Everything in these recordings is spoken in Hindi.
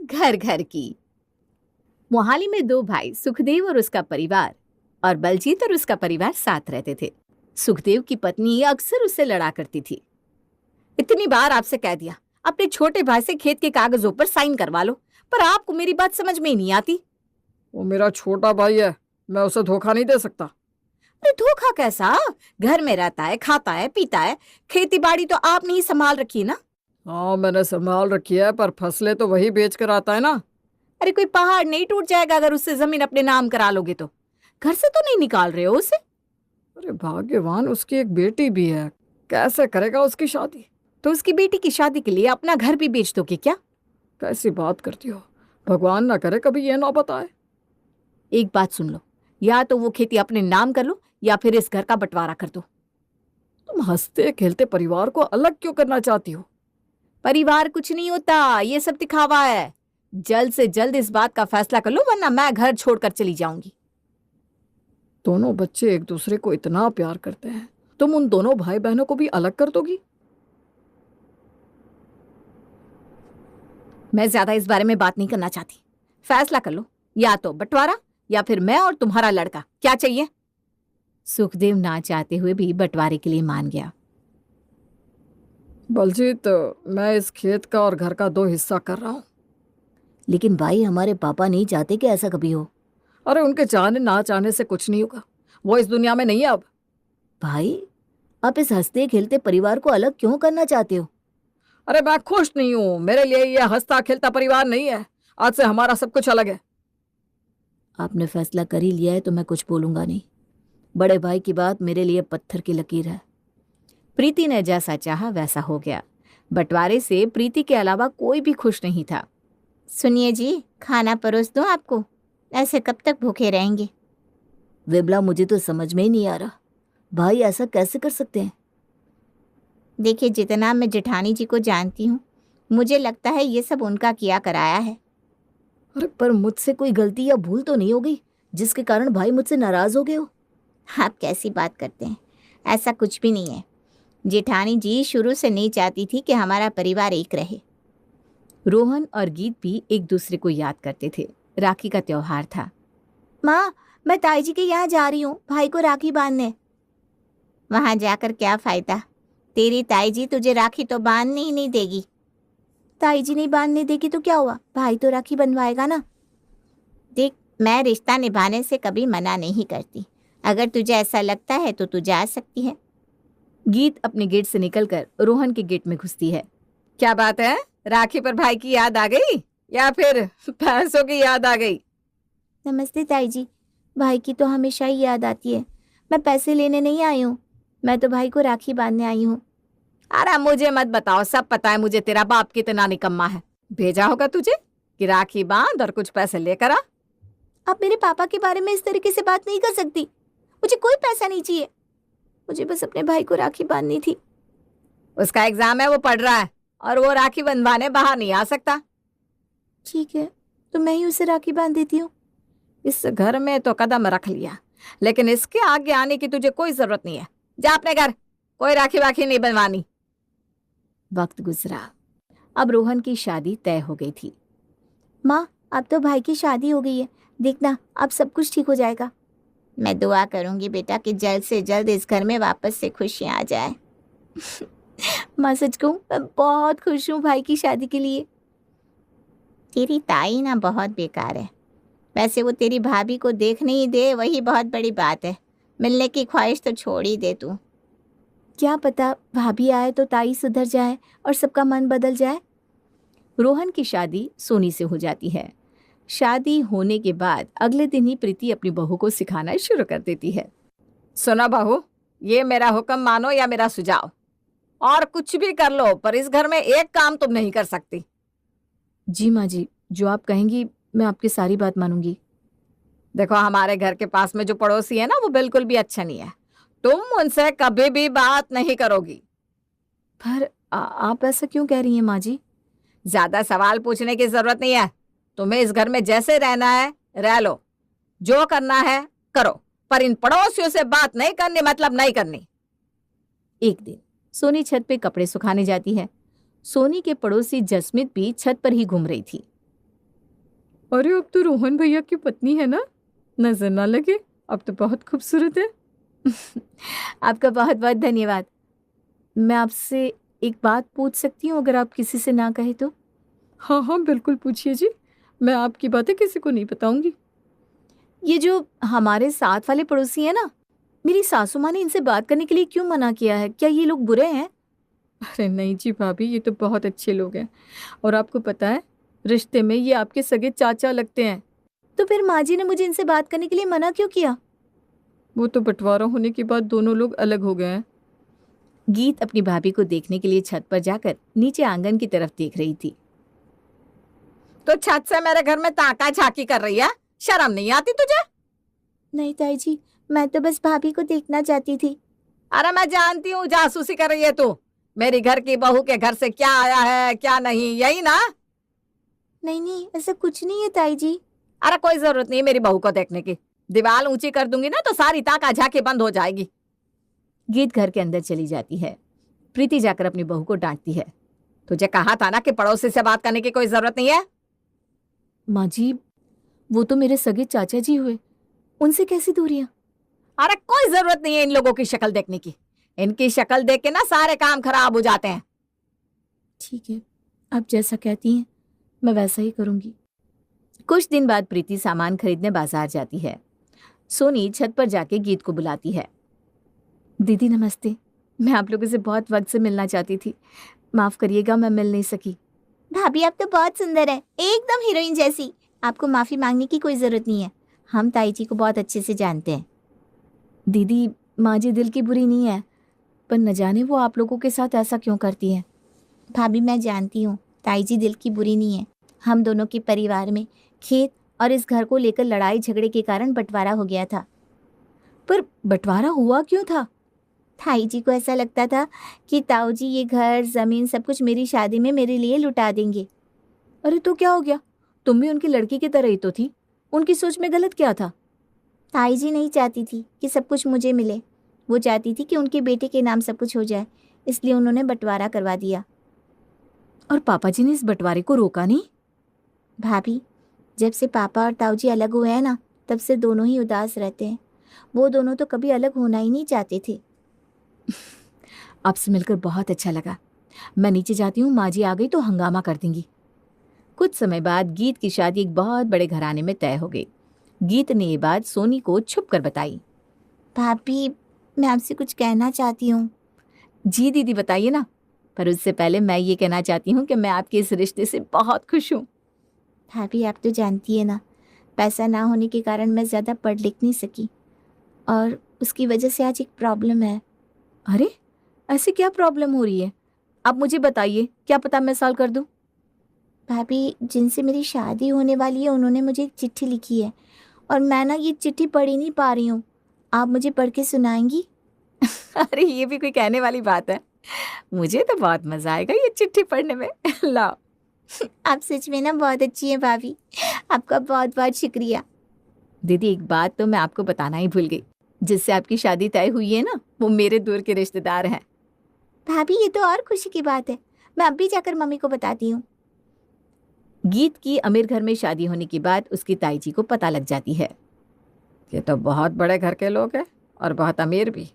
घर घर की। मोहाली में दो भाई सुखदेव और उसका परिवार और बलजीत और उसका परिवार साथ रहते थे। सुखदेव की पत्नी अक्सर उससे लड़ा करती थी। इतनी बार आपसे कह दिया अपने छोटे भाई से खेत के कागजों पर साइन करवा लो, पर आपको मेरी बात समझ में ही नहीं आती। वो मेरा छोटा भाई है, मैं उसे धोखा नहीं दे सकता। अरे धोखा कैसा? घर में रहता है, खाता है, पीता है। खेती बाड़ी तो आपने ही संभाल रखी है ना। हाँ मैंने संभाल रखी है, पर फसलें तो वही बेच कर आता है ना। अरे कोई पहाड़ नहीं टूट जाएगा अगर उससे जमीन अपने नाम करा लोगे तो। घर से तो नहीं निकाल रहे हो उसे? अरे भाग्यवान, उसकी एक बेटी भी है, कैसे करेगा उसकी शादी? तो उसकी बेटी की शादी के लिए अपना घर भी बेच दोगे क्या? कैसी बात करती हो, भगवान ना करे कभी ये ना बताए। एक बात सुन लो, या तो वो खेती अपने नाम कर लो या फिर इस घर का बंटवारा कर दो। तुम हंसते खेलते परिवार को अलग क्यों करना चाहती हो? परिवार कुछ नहीं होता, ये सब दिखावा है। जल्द से जल्द इस बात का फैसला कर लो, वरना मैं घर छोड़कर चली जाऊंगी। दोनों बच्चे एक दूसरे को इतना प्यार करते हैं, तुम उन दोनों भाई बहनों को भी अलग कर दोगी? मैं ज्यादा इस बारे में बात नहीं करना चाहती। फैसला कर लो, या तो बंटवारा या फिर मैं और तुम्हारा लड़का। क्या चाहिए? सुखदेव ना चाहते हुए भी बंटवारे के लिए मान गया। बलजीत, मैं इस खेत का और घर का 2 हिस्सा कर रहा हूँ। लेकिन भाई, हमारे पापा नहीं चाहते कि ऐसा कभी हो। अरे उनके चाहने ना चाहने से कुछ नहीं होगा, वो इस दुनिया में नहीं है अब। भाई, आप इस हंसते खेलते परिवार को अलग क्यों करना चाहते हो? अरे मैं खुश नहीं हूँ, मेरे लिए ये हंसता खेलता परिवार नहीं है। आज से हमारा सब कुछ अलग है। आपने फैसला कर ही लिया है तो मैं कुछ बोलूंगा नहीं। बड़े भाई की बात मेरे लिए पत्थर की लकीर है। प्रीति ने जैसा चाहा वैसा हो गया। बंटवारे से प्रीति के अलावा कोई भी खुश नहीं था। सुनिए जी, खाना परोस दूं आपको? ऐसे कब तक भूखे रहेंगे? विमला, मुझे तो समझ में ही नहीं आ रहा, भाई ऐसा कैसे कर सकते हैं? देखिए, जितना मैं जेठानी जी को जानती हूँ, मुझे लगता है ये सब उनका किया कराया है। अरे पर मुझसे कोई गलती या भूल तो नहीं हो गई जिसके कारण भाई मुझसे नाराज हो गए हो? आप कैसी बात करते हैं? ऐसा कुछ भी नहीं है। जेठानी जी शुरू से नहीं चाहती थी कि हमारा परिवार एक रहे। रोहन और गीत भी एक दूसरे को याद करते थे। राखी का त्योहार था। माँ, मैं ताई जी के यहाँ जा रही हूँ भाई को राखी बांधने। वहाँ जाकर क्या फायदा? तेरी ताई जी तुझे राखी तो बांधने ही नहीं देगी। ताई जी नहीं बांधने देगी तो क्या हुआ, भाई तो राखी बनवाएगा ना। देख, मैं रिश्ता निभाने से कभी मना नहीं करती। अगर तुझे ऐसा लगता है तो तू जा सकती है। गीत अपने गेट से निकलकर रोहन के गेट में घुसती है। क्या बात है, राखी पर भाई की याद आ गई या फिर पैसों की याद आ गई? नमस्ते ताई जी, भाई की तो हमेशा ही याद आती है। मैं पैसे लेने नहीं आई हूँ, मैं तो भाई को राखी बांधने आई हूँ। अरे मुझे मत बताओ, सब पता है मुझे तेरा बाप कितना निकम्मा है। भेजा होगा तुझे कि राखी बांध और कुछ पैसे लेकर आ। आप मेरे पापा के बारे में इस तरीके से बात नहीं कर सकती। मुझे कोई पैसा नहीं चाहिए, मुझे बस अपने भाई को राखी बांधनी थी। उसका एग्जाम है, वो पढ़ रहा है और वो राखी बंधवाने बाहर नहीं आ सकता। ठीक है, तो मैं ही उसे राखी बांध देती हूँ। इस घर में तो कदम रख लिया, लेकिन इसके आगे आने की तुझे कोई जरूरत नहीं है। जा अपने घर, कोई राखी वाखी नहीं बनवानी। वक्त गुजरा। अब रोहन की शादी तय हो गई थी। माँ, अब तो भाई की शादी हो गई है, देखना अब सब कुछ ठीक हो जाएगा। मैं दुआ करूंगी बेटा कि जल्द से जल्द इस घर में वापस से खुशियां आ जाए। माँ, सच कहूं मैं बहुत खुश हूँ भाई की शादी के लिए। तेरी ताई ना बहुत बेकार है। वैसे वो तेरी भाभी को देखने ही दे, वही बहुत बड़ी बात है। मिलने की ख्वाहिश तो छोड़ ही दे तू। क्या पता भाभी आए तो ताई सुधर जाए और सबका मन बदल जाए। रोहन की शादी सोनी से हो जाती है। शादी होने के बाद अगले दिन ही प्रीति अपनी बहू को सिखाना शुरू कर देती है। सुना बहू, ये मेरा हुक्म मानो या मेरा सुझाव, और कुछ भी कर लो पर इस घर में एक काम तुम नहीं कर सकती। जी माँ जी, जो आप कहेंगी मैं आपकी सारी बात मानूंगी। देखो, हमारे घर के पास में जो पड़ोसी है ना, वो बिल्कुल भी अच्छा नहीं है। तुम उनसे कभी भी बात नहीं करोगी। पर आप ऐसा क्यों कह रही हैं माँ जी? ज्यादा सवाल पूछने की जरूरत नहीं है। तुम्हें इस घर में जैसे रहना है रह लो, जो करना है करो, पर इन पड़ोसियों से बात नहीं करनी, मतलब नहीं करनी। एक दिन सोनी छत पे कपड़े सुखाने जाती है। सोनी के पड़ोसी जसमीत भी छत पर ही घूम रही थी। अरे अब तो रोहन भैया की पत्नी है ना, नजर ना लगे, अब तो बहुत खूबसूरत है। आपका बहुत बहुत धन्यवाद। मैं आपसे एक बात पूछ सकती हूँ, अगर आप किसी से ना कहे तो? हाँ हाँ बिल्कुल पूछिए जी, मैं आपकी बातें किसी को नहीं बताऊंगी। ये जो हमारे साथ वाले पड़ोसी हैं ना, मेरी सासू माँ ने इनसे बात करने के लिए क्यों मना किया है? क्या ये लोग बुरे हैं? अरे नहीं जी भाभी, ये तो बहुत अच्छे लोग हैं। और आपको पता है, रिश्ते में ये आपके सगे चाचा लगते हैं। तो फिर माँ जी ने मुझे इनसे बात करने के लिए मना क्यों किया? वो तो बंटवारा होने के बाद दोनों लोग अलग हो गए हैं। गीत अपनी भाभी को देखने के लिए छत पर जाकर नीचे आंगन की तरफ देख रही थी। तो छत से मेरे घर में ताका झाकी कर रही है, शर्म नहीं आती तुझे? नहीं ताई जी, मैं तो बस भाभी को देखना चाहती थी। अरे मैं जानती हूँ जासूसी कर रही है तू। मेरी घर की बहू के घर से क्या आया है क्या नहीं, यही ना? नहीं नहीं, ऐसा कुछ नहीं है ताई जी। अरे कोई जरूरत नहीं है मेरी बहू को देखने की। दीवार ऊंची कर दूंगी ना तो सारी ताका झाकी बंद हो जाएगी। गीत घर के अंदर चली जाती है। प्रीति जाकर अपनी बहू को डांटती है। तुझे कहा था ना कि पड़ोसी से बात करने की कोई जरूरत नहीं है। माँ जी, वो तो मेरे सगे चाचा जी हुए, उनसे कैसी दूरियां? अरे कोई जरूरत नहीं है इन लोगों की शक्ल देखने की। इनकी शक्ल देख के ना सारे काम खराब हो जाते हैं। ठीक है, आप जैसा कहती हैं मैं वैसा ही करूंगी। कुछ दिन बाद प्रीति सामान खरीदने बाजार जाती है। सोनी छत पर जाके गीत को बुलाती है। दीदी नमस्ते, मैं आप लोगों से बहुत वक्त से मिलना चाहती थी, माफ करिएगा मैं मिल नहीं सकी। भाभी आप तो बहुत सुंदर है, एकदम हीरोइन जैसी। आपको माफी मांगने की कोई जरूरत नहीं है, हम ताई जी को बहुत अच्छे से जानते हैं। दीदी, माँ जी दिल की बुरी नहीं है, पर न जाने वो आप लोगों के साथ ऐसा क्यों करती है। भाभी मैं जानती हूँ ताई जी दिल की बुरी नहीं है। हम दोनों के परिवार में खेत और इस घर को लेकर लड़ाई झगड़े के कारण बंटवारा हो गया था। पर बंटवारा हुआ क्यों था? ताई जी को ऐसा लगता था कि ताऊ जी ये घर जमीन सब कुछ मेरी शादी में मेरे लिए लुटा देंगे। अरे तो क्या हो गया, तुम भी उनकी लड़की की तरह ही तो थी, उनकी सोच में गलत क्या था? ताई जी नहीं चाहती थी कि सब कुछ मुझे मिले, वो चाहती थी कि उनके बेटे के नाम सब कुछ हो जाए, इसलिए उन्होंने बंटवारा करवा दिया। और पापा जी ने इस बंटवारे को रोका नहीं? भाभी, जब से पापा और ताऊ जी अलग हुए हैं ना, तब से दोनों ही उदास रहते हैं। वो दोनों तो कभी अलग होना ही नहीं चाहते थे। आपसे मिलकर बहुत अच्छा लगा, मैं नीचे जाती हूँ, माँ जी आ गई तो हंगामा कर देंगी। कुछ समय बाद गीत की शादी एक बहुत बड़े घराने में तय हो गई। गीत ने ये बात सोनी को छुप कर बताई। भाभी, मैं आपसे कुछ कहना चाहती हूँ। जी दीदी बताइए ना, पर उससे पहले मैं ये कहना चाहती हूँ कि मैं आपके इस रिश्ते से बहुत खुश हूँ। भाभी आप तो जानती है ना, पैसा ना होने के कारण मैं ज़्यादा पढ़ लिख नहीं सकी, और उसकी वजह से आज एक प्रॉब्लम है। अरे ऐसी क्या प्रॉब्लम हो रही है, आप मुझे बताइए, क्या पता मैं सॉल्व कर दूँ। भाभी, जिनसे मेरी शादी होने वाली है उन्होंने मुझे एक चिट्ठी लिखी है, और मैं ना ये चिट्ठी पढ़ ही नहीं पा रही हूँ। आप मुझे पढ़ के सुनाएंगी? अरे ये भी कोई कहने वाली बात है, मुझे तो बहुत मजा आएगा ये चिट्ठी पढ़ने में। लाओ। आप सच में ना बहुत अच्छी हैं भाभी, आपका बहुत बहुत शुक्रिया। दीदी एक बात तो मैं आपको बताना ही भूल गई, जिससे आपकी शादी तय हुई है ना, वो मेरे दूर के रिश्तेदार हैं। भाभी ये तो और खुशी की बात है, मैं अब भी जाकर मम्मी को बताती हूँ। गीत की अमीर घर में शादी होने की बात उसकी ताई जी को पता लग जाती है। ये तो बहुत बड़े घर के लोग हैं और बहुत अमीर भी।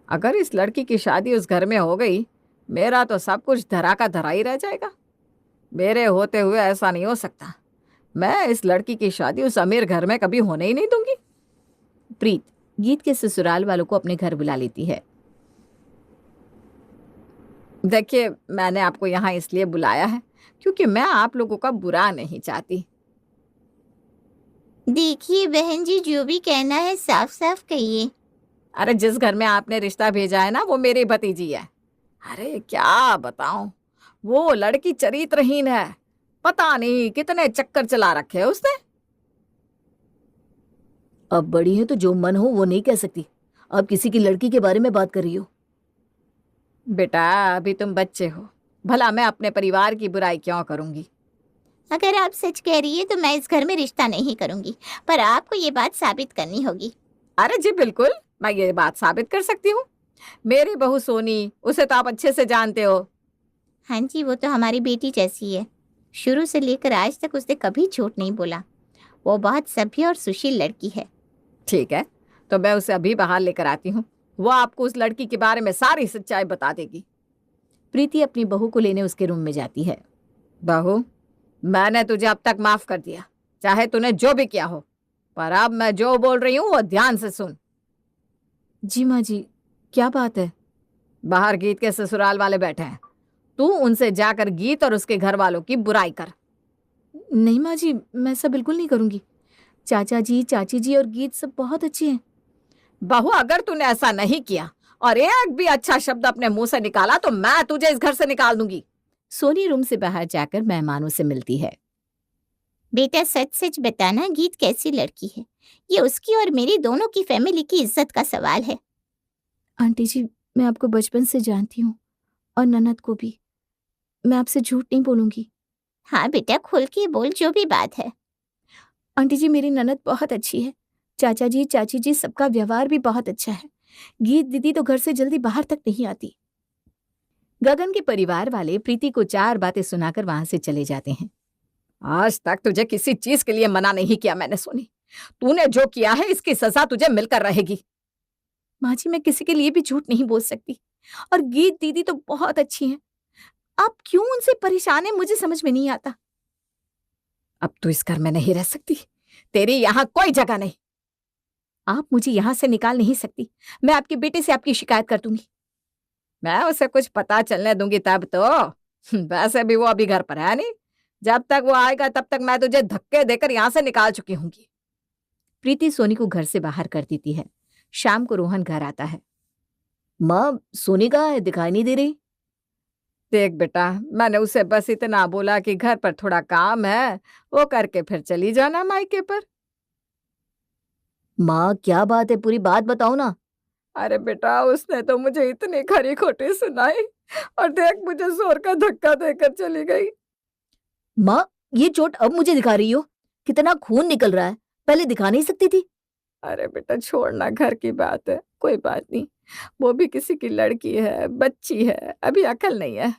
अगर इस लड़की की शादी उस घर में हो गई, मेरा तो सब कुछ धरा का धरा ही रह जाएगा। मेरे होते हुए ऐसा नहीं हो सकता। मैं इस लड़की की शादी उस अमीर घर में कभी होने ही नहीं दूंगी। प्रीत गीत के ससुराल वालों को अपने घर बुला लेती है। देखिए, मैंने आपको यहाँ इसलिए बुलाया है क्योंकि मैं आप लोगों का बुरा नहीं चाहती। देखिए बहन जी, जो भी कहना है साफ साफ कहिए। अरे जिस घर में आपने रिश्ता भेजा है ना, वो मेरी भतीजी है। अरे क्या बताऊं, वो लड़की चरित्रहीन है। पता नहीं कितने चक्कर चला रखे हैं उसने। अब बड़ी है तो जो मन हो वो नहीं कह सकती, अब किसी की लड़की के बारे में बात कर रही हो। बेटा अभी तुम बच्चे हो, भला मैं अपने परिवार की बुराई क्यों करूंगी। अगर आप सच कह रही है तो मैं इस घर में रिश्ता नहीं करूंगी, पर आपको ये बात साबित करनी होगी। अरे जी बिल्कुल, मैं ये बात साबित कर सकती हूँ। मेरी बहू सोनी, उसे तो आप अच्छे से जानते हो। हाँ जी, वो तो हमारी बेटी जैसी है, शुरू से लेकर आज तक उसने कभी झूठ नहीं बोला। वो बहुत सभ्य और सुशील लड़की है। ठीक है, तो मैं उसे अभी बाहर लेकर आती हूँ। वो आपको उस लड़की के बारे में सारी सच्चाई बता देगी। प्रीति अपनी बहू को लेने उसके रूम में जाती है। बहू, मैंने तुझे अब तक माफ कर दिया, चाहे तूने जो भी किया हो, पर अब मैं जो बोल रही हूँ वो ध्यान से सुन। जी माँ जी, क्या बात है? बाहर गीत के ससुराल वाले बैठे हैं, तू उनसे जाकर गीत और उसके घर वालों की बुराई कर। नहीं माँ जी, मैं ऐसा बिल्कुल नहीं करूंगी। चाचा जी, चाची जी और गीत सब बहुत अच्छे हैं। बहू, अगर तूने ऐसा नहीं किया और एक भी अच्छा शब्द अपने मुंह से निकाला तो मैं तुझे इस घर से निकाल दूंगी। सोनी रूम से बाहर जाकर मेहमानों से मिलती है। बेटा सच सच बताना, गीत कैसी लड़की है? ये उसकी और मेरी दोनों की फैमिली की इज्जत का सवाल है। आंटी जी, मैं आपको बचपन से जानती हूँ और ननद को भी। मैं आपसे झूठ नहीं बोलूंगी। हाँ बेटा, खुल के बोल जो भी बात है। आंटी जी, मेरी ननद बहुत अच्छी है। चाचा जी, चाची जी, सबका व्यवहार भी बहुत अच्छा है। गीत दीदी तो घर से जल्दी बाहर तक नहीं आती। गगन के परिवार वाले प्रीति को 4 बातें सुनाकर वहां से चले जाते हैं। आज तक तुझे किसी चीज के लिए मना नहीं किया मैंने सोनी। तूने जो किया है इसकी सजा तुझे मिलकर रहेगी। माँ जी, मैं किसी के लिए भी झूठ नहीं बोल सकती। और गीत दीदी तो बहुत अच्छी हैं। आप क्यों उनसे परेशान हैं, मुझे समझ में नहीं आता। अब तू इस घर में नहीं रह सकती, तेरी यहाँ कोई जगह नहीं। आप मुझे यहाँ से निकाल नहीं सकती। मैं आपके बेटे से आपकी शिकायत कर दूंगी। मैं उसे कुछ पता चलने दूंगी तब तो। वैसे भी वो अभी घर पर है नहीं। जब तक वो आएगा तब तक मैं तुझे धक्के देकर यहाँ से निकाल चुकी हूँगी। प्रीति सोनी को घर से बाहर कर देती है। शाम को रोहन घर आता है। माँ, सोनी कहाँ है? दिखाई नहीं दे रही। देख बेटा, मैंने उसे बस इतना बोला कि घर पर थोड़ा काम है, वो करके फिर चली जाना मायके पर। माँ, क्या बात है? पूरी बात बताओ ना। अरे बेटा, उसने तो मुझे इतनी खरी खोटी सुनाई और देख मुझे जोर का धक्का देकर चली गई। माँ, ये चोट अब मुझे दिखा रही हो? कितना खून निकल रहा है। पहले दिखा नहीं सकती थी? अरे बेटा छोड़ना, घर की बात है, कोई बात नहीं। वो भी किसी की लड़की है, बच्ची है, अभी अकल नहीं है।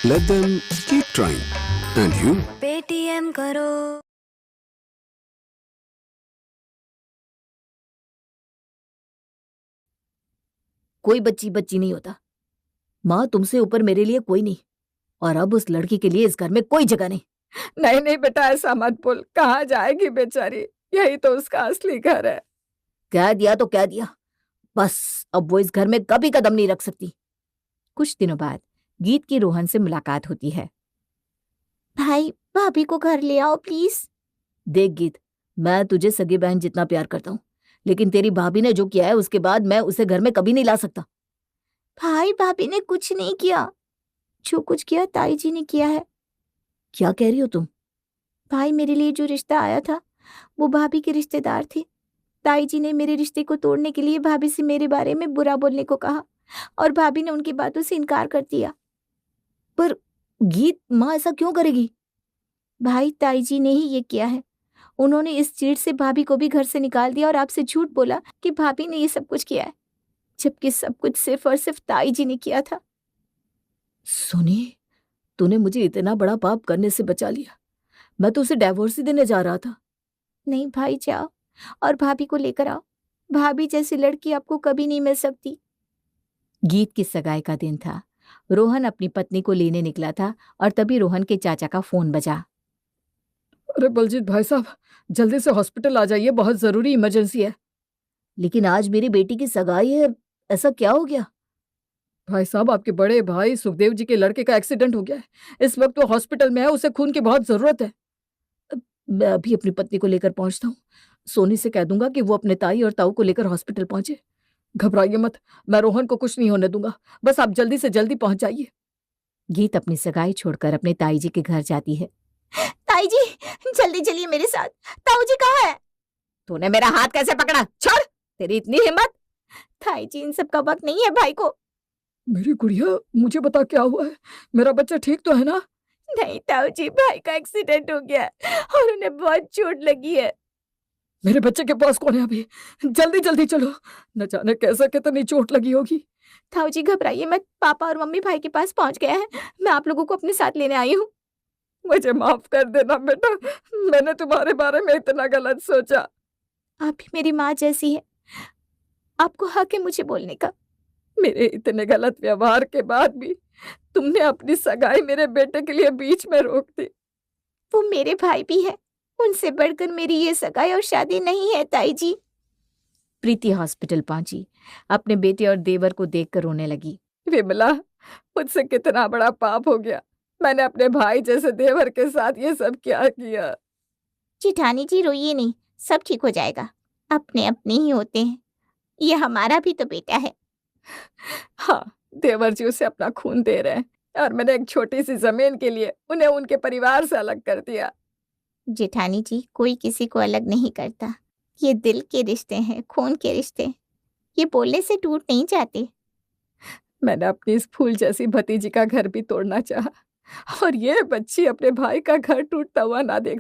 Let them keep trying. And you? Paytm करो। कोई बच्ची बच्ची नहीं होता। माँ, तुमसे ऊपर मेरे लिए कोई नहीं। और अब उस लड़की के लिए इस घर में कोई जगह नहीं। नहीं नहीं बेटा, ऐसा मत बोल। कहाँ जाएगी बेचारी? यही तो उसका असली घर है। कह दिया तो कह दिया। बस अब वो इस घर में कभी कदम नहीं रख सकती। कुछ दिनों बाद गीत की रोहन से मुलाकात होती है। भाई, भाभी को घर ले आओ प्लीज। देख गीत, मैं तुझे सगी बहन जितना प्यार करता हूँ, लेकिन तेरी भाभी ने जो किया है उसके बाद मैं उसे घर में कभी नहीं ला सकता। भाई, भाभी ने कुछ नहीं किया। जो कुछ किया ताई जी ने किया है। क्या कह रही हो तुम? भाई, मेरे लिए जो रिश्ता आया था वो भाभी के रिश्तेदार थे। ताई जी ने मेरे रिश्ते को तोड़ने के लिए भाभी से मेरे बारे में बुरा बोलने को कहा और भाभी ने उनकी बातों से इनकार कर दिया। पर गीत, माँ ऐसा क्यों करेगी? भाई, ताई जी ने ही ये किया है। उन्होंने इस चीड़ से भाभी को भी घर से निकाल दिया और आपसे झूठ बोला कि भाभी ने ये सब कुछ किया है, जबकि सब कुछ सिर्फ और सिर्फ ताई जी ने किया था। सुनी, तूने मुझे इतना बड़ा पाप करने से बचा लिया। मैं तो उसे डिवोर्स ही देने जा रहा था। नहीं भाई, जाओ और भाभी को लेकर आओ। भाभी जैसी लड़की आपको कभी नहीं मिल सकती। गीत की सगाई का दिन था। रोहन अपनी पत्नी को लेने निकला था और तभी रोहन के चाचा का फोन बजा। अरे बलजीत भाई साहब, जल्दी से हॉस्पिटल आ जाइए, बहुत जरूरी इमरजेंसी है। लेकिन आज मेरी बेटी की सगाई है, ऐसा क्या हो गया? भाई साहब, आपके बड़े भाई सुखदेव जी के लड़के का एक्सीडेंट हो गया है। इस वक्त वो हॉस्पिटल में है, उसे खून की बहुत जरूरत है। मैं अभी अपनी पत्नी को लेकर पहुंचता हूँ। सोनी से कह दूंगा कि वो अपने ताई और ताऊ को लेकर हॉस्पिटल पहुंचे। घबराइए मत, मैं रोहन को कुछ नहीं होने दूंगा। बस आप जल्दी से जल्दी पहुंच जाइए। गीत अपनी सगाई छोड़कर अपने ताई जी के घर जाती है। ताई जी, जल्दी चलिए मेरे साथ। ताऊ जी कहाँ है? तूने मेरा हाथ कैसे पकड़ा? छोड़, तेरी इतनी हिम्मत! ताई जी, इन सब का वक्त नहीं है भाई को। मेरी गुड़िया, मुझे बता क्या हुआ है? मेरा बच्चा ठीक तो है ना? नहीं ताऊ जी, भाई का एक्सीडेंट हो गया है और उन्हें बहुत चोट लगी है। मेरे बच्चे के पास कौन है अभी? जल्दी जल्दी चलो, न जाने कैसे कितनी चोट लगी होगी। ताऊ जी घबराइए मत, पापा और मम्मी भाई के पास पहुंच गए हैं। मैं आप लोगों को अपने साथ लेने आई हूँ। मुझे माफ कर देना बेटा, मैंने तुम्हारे बारे में इतना गलत सोचा। आप भी मेरी माँ जैसी है, आपको हक है मुझे बोलने का। मेरे इतने गलत व्यवहार के बाद भी तुमने अपनी सगाई मेरे बेटे के लिए बीच में रोक दी। वो मेरे भाई भी है, उनसे बढ़कर मेरी ये सगाई और शादी नहीं है ताई जी। प्रीति हॉस्पिटल पहुंची, अपने बेटे और देवर को देखकर रोने लगी। विमला, मुझसे कितना बड़ा पाप हो गया। मैंने अपने भाई जैसे देवर के साथ ये सब क्या किया। जेठानी जी रोइए नहीं, सब ठीक हो जाएगा। अपने अपने ही होते हैं, ये हमारा भी तो बेटा है। हाँ, देवर जी उसे अपना खून दे रहे हैं और मैंने एक छोटी सी जमीन के लिए उन्हें उनके परिवार से अलग कर दिया। जेठानी जी, कोई किसी को अलग नहीं करता। ये दिल के रिश्ते हैं, खून के रिश्ते। ये बोलने से टूट नहीं जाते। मैंने अपनी इस फूल जैसी भतीजी का घर भी तोड़ना चाहा और ये बच्ची अपने भाई का घर टूटता हुआ ना देख